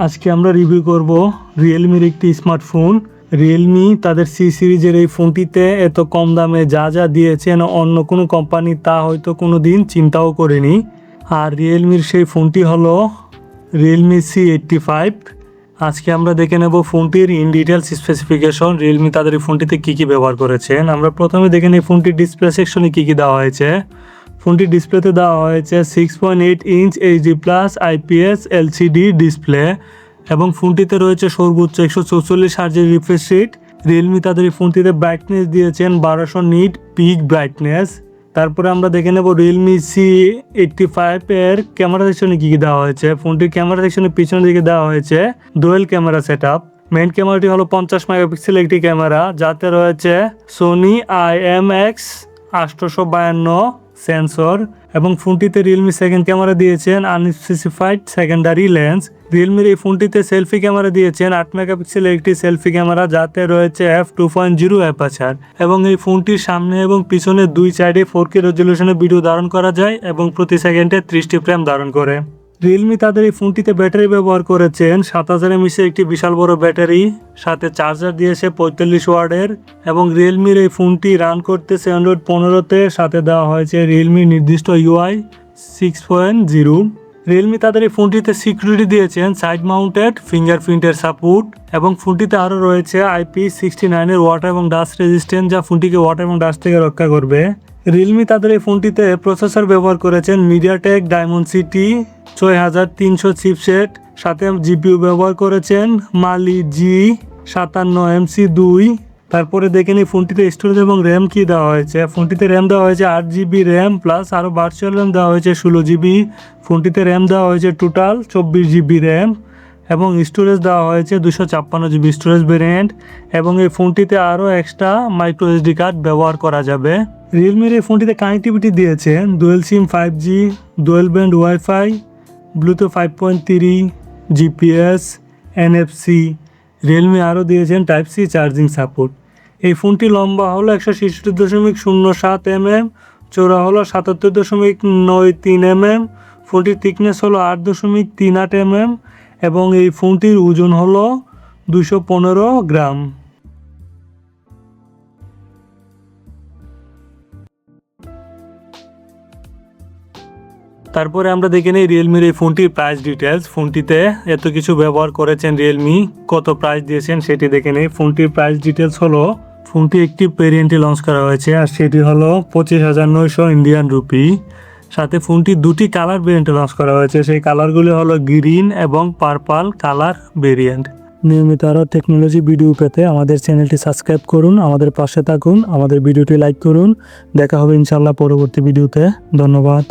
আজকে আমরা রিভিউ করব রিয়েলমির একটি স্মার্টফোন। রিয়েলমি তাদের সি সিরিজের এই ফোনটিতে এত কম দামে যা যা দিয়েছেন অন্য কোনো কোম্পানি তা হয়তো কোনো দিন চিন্তাও করেনি। আর রিয়েলমির সেই ফোনটি হলো রিয়েলমি C85। আজকে আমরা দেখে নেব ফোনটির ইন ডিটেলস স্পেসিফিকেশন, রিয়েলমি তাদের এই ফোনটিতে কী কী ব্যবহার করেছেন। আমরা প্রথমে দেখে নিই ফোনটির ডিসপ্লে সেকশনে কী কী দেওয়া হয়েছে। ফোনটির ডিসপ্লেতে দেওয়া হয়েছে 6.8 inch HD+ IPS LCD display এবং ফোনটিতে রয়েছে সর্বোচ্চ 144 হার্জের রিফ্রেশ রেট। রিয়েলমি তাদের এই ফোনটিতে ব্রাইটনেস দিয়েছেন 1200 নিট পিক ব্রাইটনেস। তারপরে আমরা দেখে নেব রিয়েলমি C85 এর ক্যামেরা সেকশনে কী কী দেওয়া হয়েছে। ফোনটির ক্যামেরা সেকশনের পিছনের দিকে দেওয়া হয়েছে ডুয়েল ক্যামেরা সেটআপ। মেইন ক্যামেরাটি হলো 50 মেগাপিক্সেল একটি ক্যামেরা, যাতে রয়েছে সোনি IMX 852 সেন্সর এবং ফোনটিতে রিয়েলমি সেকেন্ড ক্যামেরা দিয়েছেন আনস্পেসিফাইড সেকেন্ডারি লেন্স। রিয়েলমির এই ফোনটিতে সেলফি ক্যামেরা দিয়েছেন 8 মেগাপিক্সেল একটি সেলফি ক্যামেরা, যাতে রয়েছে f2.0 অ্যাপারচার এবং এই ফোনটির সামনে এবং পিছনে দুই সাইডে 4K রেজলিউশনে ভিডিও ধারণ করা যায় এবং প্রতি সেকেন্ডে 30টি ফ্রেম ধারণ করে। রিয়েলমি তাদের এই ফোনটিতে ব্যাটারি ব্যবহার করেছেন 7000 mAh একটি বিশাল বড় ব্যাটারি, সাথে চার্জার দিয়েছে 45 ওয়াটের এবং রিয়েলমির এই ফোনটি রান করতেছে অ্যান্ড্রয়েড 15-তে, সাথে দেওয়া হয়েছে রিয়েলমির নির্দিষ্ট UI 6.0। রিয়েলমি তাদের এই ফোনটিতে সিকিউরিটি দিয়েছেন সাইড মাউন্টেড ফিঙ্গারপ্রিন্টের সাপোর্ট এবং ফোনটিতে আরও রয়েছে IP69 এর ওয়াটার এবং ডাস্ট রেজিস্ট্যান্ট, যা ফোনটিকে ওয়াটার এবং ডাস্ট থেকে রক্ষা করবে। রিয়েলমি তাদের এই ফোনটিতে প্রসেসর ব্যবহার করেছেন মিডিয়াটেক ডায়মন্ডসিটি 6300 চিপসেট, সাথে জিপিইউ ব্যবহার করেছেন মালি G57MC2। তারপরে দেখে নিই ফোনটিতে স্টোরেজ এবং র্যাম কী দেওয়া হয়েছে। ফোনটিতে র্যাম দেওয়া হয়েছে 8GB র্যাম প্লাস আরও ভার্চুয়াল র্যাম দেওয়া হয়েছে 16GB। ফোনটিতে র্যাম দেওয়া হয়েছে টোটাল 24GB র্যাম এবং স্টোরেজ দেওয়া হয়েছে 256GB স্টোরেজ ভেরিয়েন্ট এবং এই ফোনটিতে আরও এক্সট্রা মাইক্রো SD কার্ড ব্যবহার করা যাবে। রিয়েলমির এই ফোনটিতে কানেক্টিভিটি দিয়েছেন ডুয়েল সিম 5G, dual band wifi, Bluetooth 5.3, GPS, NFC। Realme আরও দিয়েছেন Type-C চার্জিং সাপোর্ট। এই ফোনটি লম্বা হলো 166.07 mm, চওড়া হলো 77.93 mm, ফোনটির থিকনেস হলো 8.38 mm এবং এই ফোনটির ওজন হলো 215 গ্রাম। তারপরে আমরা দেখে নিই রিয়েলমির এই ফোনটির প্রাইস ডিটেলস। ফোনটিতে এত কিছু ব্যবহার করেছেন রিয়েলমি, কত প্রাইস দিয়েছেন সেটি দেখে নিই। ফোনটির প্রাইস ডিটেলস হলো, ফোনটি একটি ভেরিয়েন্টে লঞ্চ করা হয়েছে আর সেটি হলো 25,900 ইন্ডিয়ান রুপি। সাথে ফোনটি দুটি কালার ভেরিয়েন্টে লঞ্চ করা হয়েছে, সেই কালারগুলি হলো গ্রিন এবং পার্পল কালার ভেরিয়েন্ট। নিয়মিত আরও টেকনোলজি ভিডিও পেতে আমাদের চ্যানেলটি সাবস্ক্রাইব করুন, আমাদের পাশে থাকুন, আমাদের ভিডিওটি লাইক করুন। দেখা হবে ইনশাআল্লাহ পরবর্তী ভিডিওতে। ধন্যবাদ।